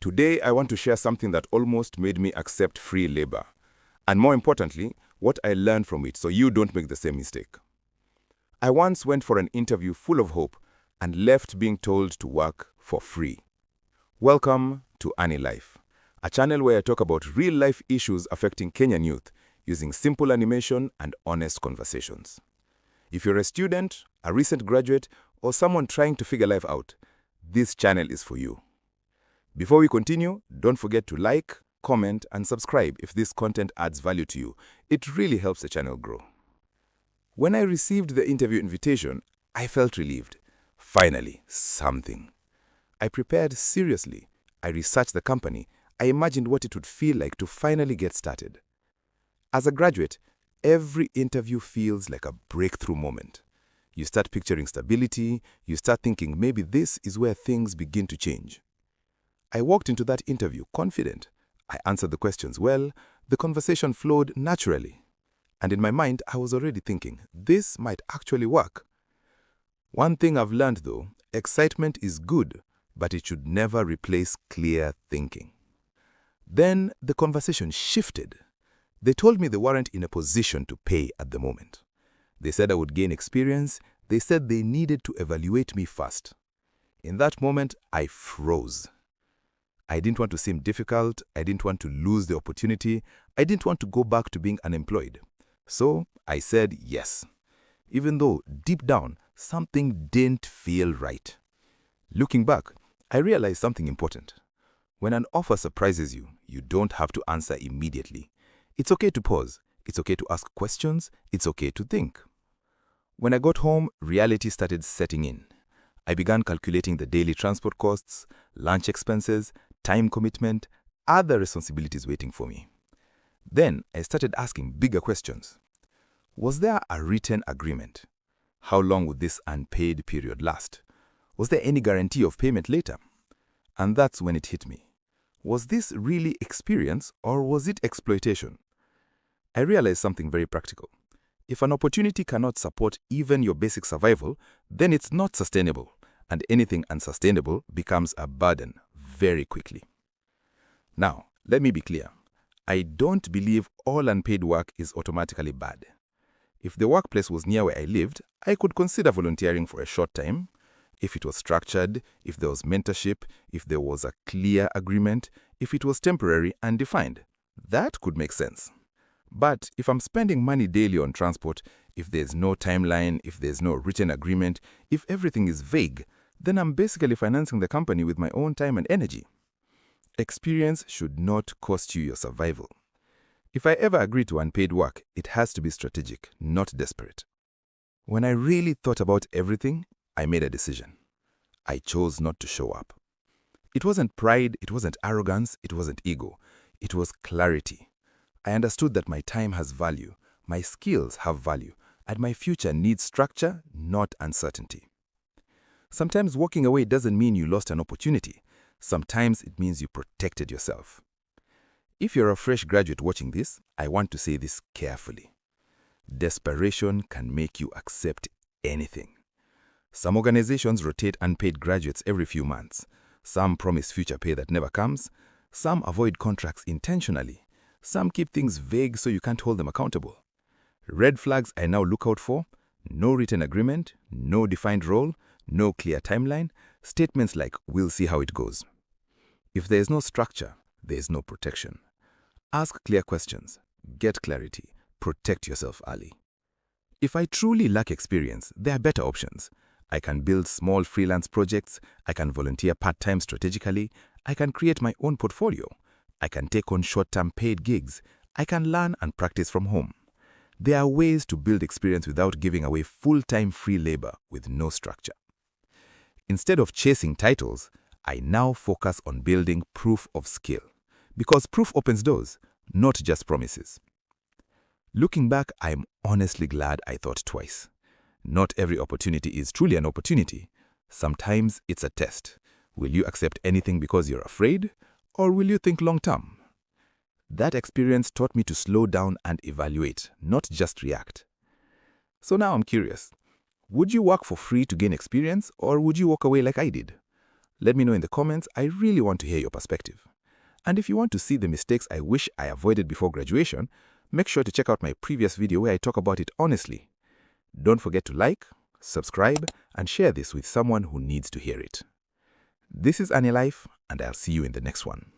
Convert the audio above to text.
Today, I want to share something that almost made me accept free labor. And more importantly, what I learned from it so you don't make the same mistake. I once went for an interview full of hope and left being told to work for free. Welcome to Ani Life, a channel where I talk about real-life issues affecting Kenyan youth using simple animation and honest conversations. If you're a student, a recent graduate, or someone trying to figure life out, this channel is for you. Before we continue, don't forget to like, comment, and subscribe if this content adds value to you. It really helps the channel grow. When I received the interview invitation, I felt relieved. Finally, something. I prepared seriously. I researched the company. I imagined what it would feel like to finally get started. As a graduate, every interview feels like a breakthrough moment. You start picturing stability. You start thinking maybe this is where things begin to change. I walked into that interview confident. I answered the questions well. The conversation flowed naturally. And in my mind, I was already thinking, this might actually work. One thing I've learned though, excitement is good, but it should never replace clear thinking. Then the conversation shifted. They told me they weren't in a position to pay at the moment. They said I would gain experience. They said they needed to evaluate me first. In that moment, I froze. I didn't want to seem difficult. I didn't want to lose the opportunity. I didn't want to go back to being unemployed. So I said yes, even though deep down, something didn't feel right. Looking back, I realized something important. When an offer surprises you, you don't have to answer immediately. It's okay to pause. It's okay to ask questions. It's okay to think. When I got home, reality started setting in. I began calculating the daily transport costs, lunch expenses, time commitment, other responsibilities waiting for me. Then I started asking bigger questions. Was there a written agreement? How long would this unpaid period last? Was there any guarantee of payment later? And that's when it hit me. Was this really experience or was it exploitation? I realized something very practical. If an opportunity cannot support even your basic survival, then it's not sustainable, and anything unsustainable becomes a burden very quickly. Now, let me be clear. I don't believe all unpaid work is automatically bad. If the workplace was near where I lived, I could consider volunteering for a short time. If it was structured, if there was mentorship, if there was a clear agreement, if it was temporary and defined, that could make sense. But if I'm spending money daily on transport, if there's no timeline, if there's no written agreement, if everything is vague, then I'm basically financing the company with my own time and energy. Experience should not cost you your survival. If I ever agree to unpaid work, it has to be strategic, not desperate. When I really thought about everything, I made a decision. I chose not to show up. It wasn't pride, it wasn't arrogance, it wasn't ego. It was clarity. I understood that my time has value, my skills have value, and my future needs structure, not uncertainty. Sometimes walking away doesn't mean you lost an opportunity. Sometimes it means you protected yourself. If you're a fresh graduate watching this, I want to say this carefully. Desperation can make you accept anything. Some organizations rotate unpaid graduates every few months. Some promise future pay that never comes. Some avoid contracts intentionally. Some keep things vague so you can't hold them accountable. Red flags I now look out for: no written agreement, no defined role, no clear timeline, statements like "we'll see how it goes." If there is no structure, there is no protection. Ask clear questions, get clarity, protect yourself early. If I truly lack experience, there are better options. I can build small freelance projects, I can volunteer part-time strategically, I can create my own portfolio, I can take on short-term paid gigs, I can learn and practice from home. There are ways to build experience without giving away full-time free labor with no structure. Instead of chasing titles, I now focus on building proof of skill. Because proof opens doors, not just promises. Looking back, I'm honestly glad I thought twice. Not every opportunity is truly an opportunity. Sometimes it's a test. Will you accept anything because you're afraid, or will you think long-term? That experience taught me to slow down and evaluate, not just react. So now I'm curious. Would you work for free to gain experience, or would you walk away like I did? Let me know in the comments. I really want to hear your perspective. And if you want to see the mistakes I wish I avoided before graduation, make sure to check out my previous video where I talk about it honestly. Don't forget to like, subscribe, and share this with someone who needs to hear it. This is Life, and I'll see you in the next one.